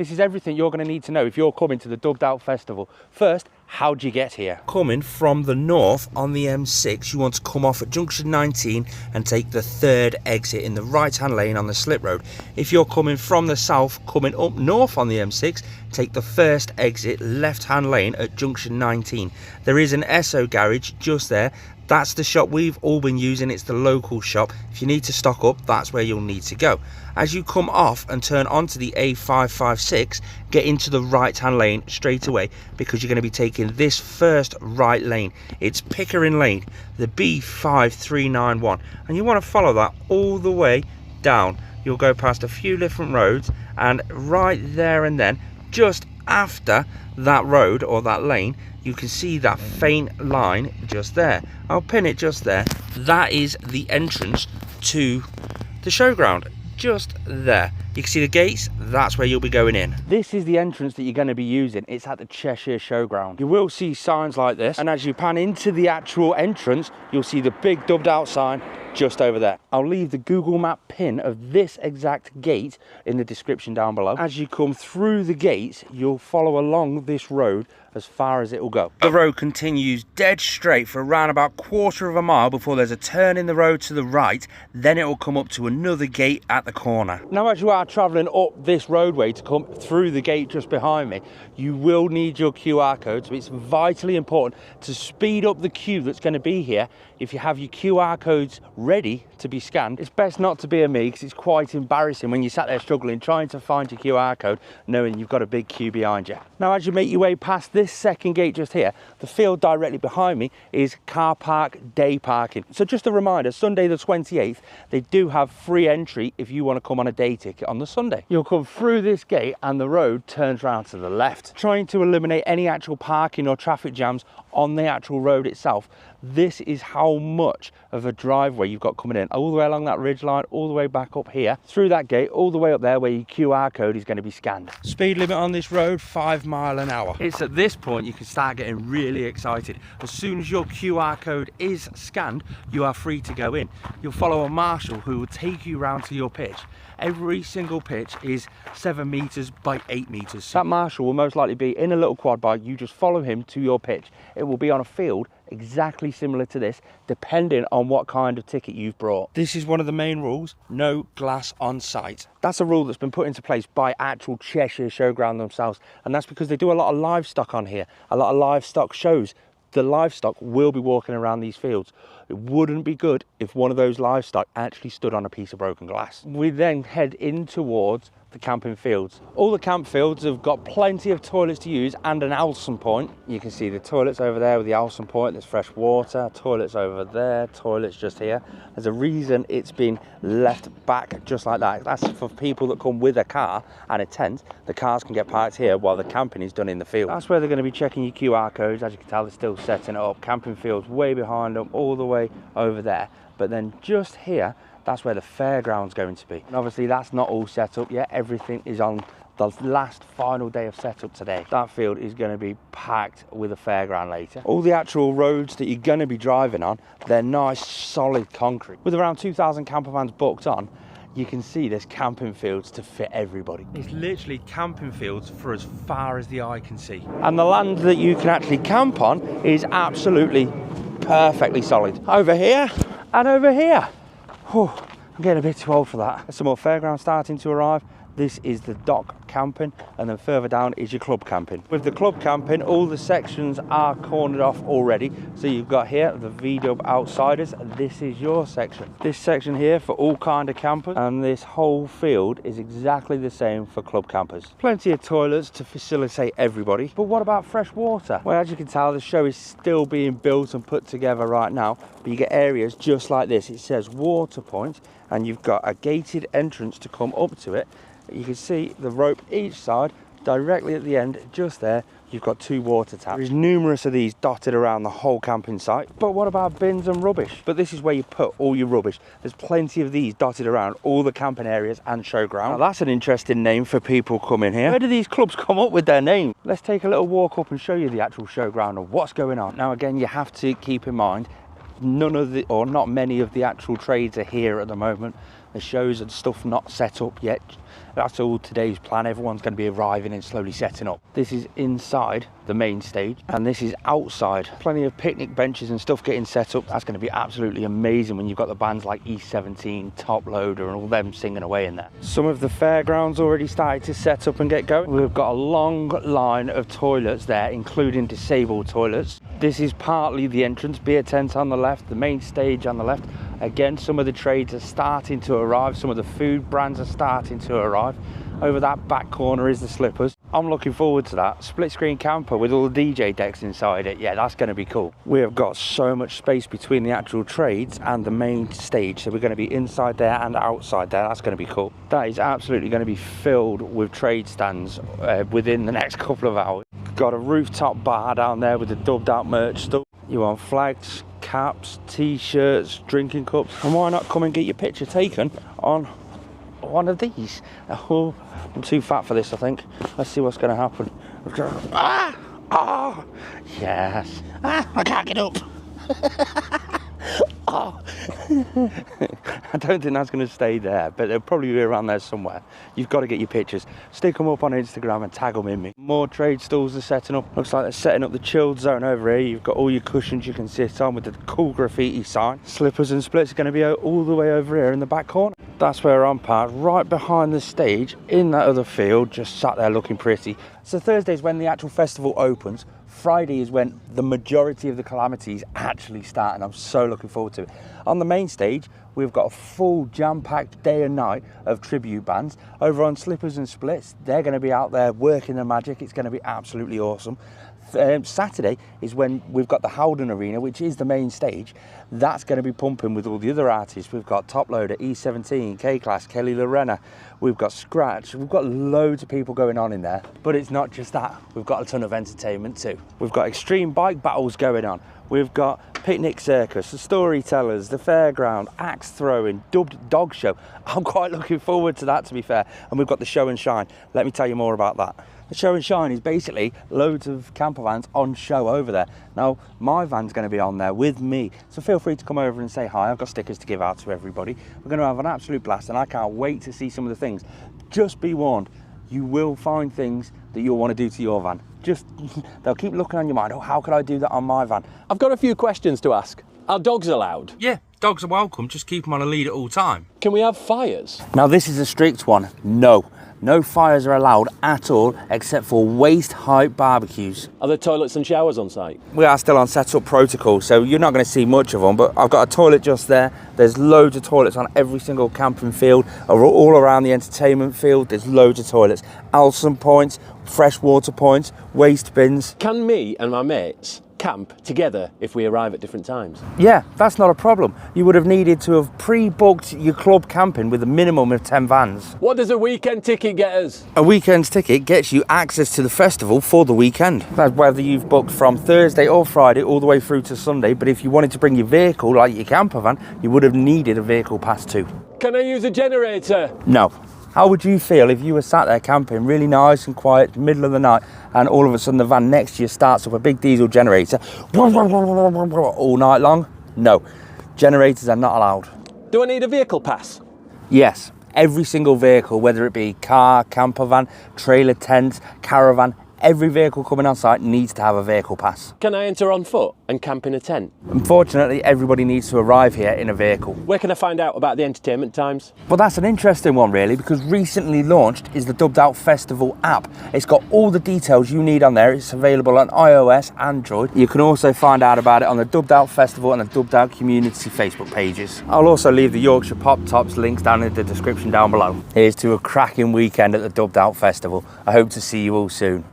This is everything you're going to need to know if you're coming to the Dubbed Out Festival. First, how do you get here? Coming from the north on the M6, you want to come off at junction 19 and take the third exit in the right hand lane on the slip road. If you're coming from the south, coming up north on the M6, take the first exit left hand lane at junction 19. There is an Esso garage just there. That's the shop we've all been using. It's the local shop. If you need to stock up, that's where you'll need to go. As you come off and turn onto the A556, get into the right hand lane straight away, because you're going to be taking this first right lane. It's Pickering Lane, the B5391, and you want to follow that all the way down. You'll go past a few different roads, and right there and then, just after that road or that lane, you can see that faint line just there. I'll pin it just there. That is the entrance to the showground, just there. You can see the gates, that's where you'll be going in. This is the entrance that you're going to be using. It's at the Cheshire Showground. You will see signs like this, and as you pan into the actual entrance, you'll see the big Dubbed Out sign just over there. I'll leave the Google Map pin of this exact gate in the description down below. As you come through the gates, you'll follow along this road as far as it will go. The road continues dead straight for around about 1/4 of a mile before there's a turn in the road to the right. Then it will come up to another gate at the corner. Now, as you are travelling up this roadway to come through the gate just behind me, you will need your QR code. So it's vitally important to speed up the queue that's going to be here. If you have your QR codes ready to be scanned, it's best not to be a me, because it's quite embarrassing when you sat there struggling trying to find your QR code knowing you've got a big queue behind you. Now, as you make your way past this second gate just here, the field directly behind me is car park day parking. So just a reminder, Sunday the 28th, they do have free entry if you want to come on a day ticket on the Sunday. You'll come through this gate and the road turns round to the left, trying to eliminate any actual parking or traffic jams on the actual road itself. This is how much of a driveway you've got coming in, all the way along that ridge line, all the way back up here, through that gate, all the way up there where your QR code is going to be scanned. Speed limit on this road, 5 miles an hour. It's at this point you can start getting really excited. As soon as your QR code is scanned, you are free to go in. You'll follow a marshal who will take you round to your pitch. Every single pitch is 7 meters by 8 meters. That marshal will most likely be in a little quad bike. You just follow him to your pitch. It will be on a field exactly similar to this, depending on what kind of ticket you've brought. This is one of the main rules: no glass on site. That's a rule that's been put into place by actual Cheshire Showground themselves, and that's because they do a lot of livestock on here, a lot of livestock shows. The livestock will be walking around these fields. It wouldn't be good if one of those livestock actually stood on a piece of broken glass. We then head in towards the camping fields. All the camp fields have got plenty of toilets to use and an Alson point. You can see the toilets over there with the Alson point. There's fresh water, toilets over there, toilets just here. There's a reason it's been left back just like that. That's for people that come with a car and a tent. The cars can get parked here while the camping is done in the field. That's where they're going to be checking your QR codes. As you can tell, they're still setting it up. Camping fields way behind them, all the way over there. But then just here, that's where the fairground's going to be. And obviously that's not all set up yet. Everything is on the last final day of setup today. That field is going to be packed with a fairground later. All the actual roads that you're going to be driving on, they're nice solid concrete. With around 2,000 camper vans booked on, you can see there's camping fields to fit everybody. It's literally camping fields for as far as the eye can see. And the land that you can actually camp on is absolutely perfectly solid. Over here and over here. Whew, I'm getting a bit too old for that. There's some more fairground starting to arrive. This is the dock camping, and then further down is your club camping. With the club camping, all the sections are cornered off already. So you've got here the VDub Outsiders. This is your section. This section here for all kind of campers, and this whole field is exactly the same for club campers. Plenty of toilets to facilitate everybody. But what about fresh water? Well, as you can tell, the show is still being built and put together right now, but you get areas just like this. It says water point, and you've got a gated entrance to come up to it. You can see the rope each side. Directly at the end, just there, you've got 2 water taps. There's numerous of these dotted around the whole camping site. But what about bins and rubbish? But this is where you put all your rubbish. There's plenty of these dotted around all the camping areas and showground. Now that's an interesting name for people coming here. Where do these clubs come up with their name? Let's take a little walk up and show you the actual showground of what's going on. Now again, you have to keep in mind, none of the, or not many of the actual trades are here at the moment. The shows and stuff not set up yet. That's all today's plan. Everyone's going to be arriving and slowly setting up. This is inside the main stage, and this is outside. Plenty of picnic benches and stuff getting set up. That's going to be absolutely amazing when you've got the bands like E17, Top Loader, and all them singing away in there. Some of the fairgrounds already started to set up and get going. We've got a long line of toilets there, including disabled toilets. This is partly the entrance, beer tent on the left, the main stage on the left. Again, some of the trades are starting to arrive. Some of the food brands are starting to arrive. Over that back corner is the Slippers. I'm looking forward to that. Split screen camper with all the DJ decks inside it. Yeah, that's going to be cool. We have got so much space between the actual trades and the main stage. So we're going to be inside there and outside there. That's going to be cool. That is absolutely going to be filled with trade stands within the next couple of hours. Got a rooftop bar down there with the dubbed out merch stuff. You want flags, caps, t-shirts, drinking cups, and why not come and get your picture taken on one of these? Oh, I'm too fat for this, I think. Let's see what's going to happen. Ah! Oh! Yes. Ah! I can't get up. Oh. I don't think that's going to stay there, but they'll probably be around there somewhere. You've got to get your pictures, stick them up on Instagram and tag them in me. More trade stalls are setting up. Looks like they're setting up the chilled zone over here. You've got all your cushions you can sit on with the cool graffiti sign. Slippers and splits are going to be all the way over here in the back corner. That's where I'm parked, right behind the stage in that other field, just sat there looking pretty. So Thursday's when the actual festival opens. Friday is when the majority of the calamities actually start, and I'm so looking forward to it. On the main stage, we've got a full jam-packed day and night of tribute bands. Over on Slippers and Splits, they're going to be out there working the magic. It's going to be absolutely awesome. Saturday is when we've got the Howden Arena, which is the main stage. That's going to be pumping with all the other artists. We've got Top Loader, E17, K-Class, Kelly Lorena. We've got Scratch. We've got loads of people going on in there. But it's not just that. We've got a ton of entertainment too. We've got extreme bike battles going on. We've got Picnic Circus, the Storytellers, the Fairground, Axe Throwing, Dubbed Dog Show. I'm quite looking forward to that, to be fair. And we've got the Show and Shine. Let me tell you more about that. The Show and Shine is basically loads of camper vans on show over there. Now, my van's going to be on there with me, so feel free to come over and say hi. I've got stickers to give out to everybody. We're going to have an absolute blast, and I can't wait to see some of the things. Just be warned, you will find things that you'll want to do to your van. Just, they'll keep looking on your mind. Oh, how could I do that on my van? I've got a few questions to ask. Are dogs allowed? Yeah, dogs are welcome. Just keep them on a lead at all time. Can we have fires? Now, this is a strict one. No. No fires are allowed at all, except for waist-height barbecues. Are there toilets and showers on site? We are still on set-up protocol, so you're not going to see much of them, but I've got a toilet just there. There's loads of toilets on every single camping field, all around the entertainment field. There's loads of toilets. Alson points, fresh water points, waste bins. Can me and my mates camp together if we arrive at different times? Yeah, that's not a problem. You would have needed to have pre-booked your club camping with a minimum of 10 vans. What does a weekend ticket get us? A weekend's ticket gets you access to the festival for the weekend. That's whether you've booked from Thursday or Friday all the way through to Sunday, but if you wanted to bring your vehicle, like your camper van, you would have needed a vehicle pass too. Can I use a generator? No. How would you feel if you were sat there camping, really nice and quiet, middle of the night, and all of a sudden the van next to you starts up a big diesel generator all night long? No. Generators are not allowed. Do I need a vehicle pass? Yes. Every single vehicle, whether it be car, camper van, trailer, tent, caravan, every vehicle coming on site needs to have a vehicle pass. Can I enter on foot and camp in a tent? Unfortunately, everybody needs to arrive here in a vehicle. Where can I find out about the entertainment times? Well, that's an interesting one, really, because recently launched is the Dubbed Out Festival app. It's got all the details you need on there. It's available on iOS, Android. You can also find out about it on the Dubbed Out Festival and the Dubbed Out Community Facebook pages. I'll also leave the Yorkshire Pop Tops links down in the description down below. Here's to a cracking weekend at the Dubbed Out Festival. I hope to see you all soon.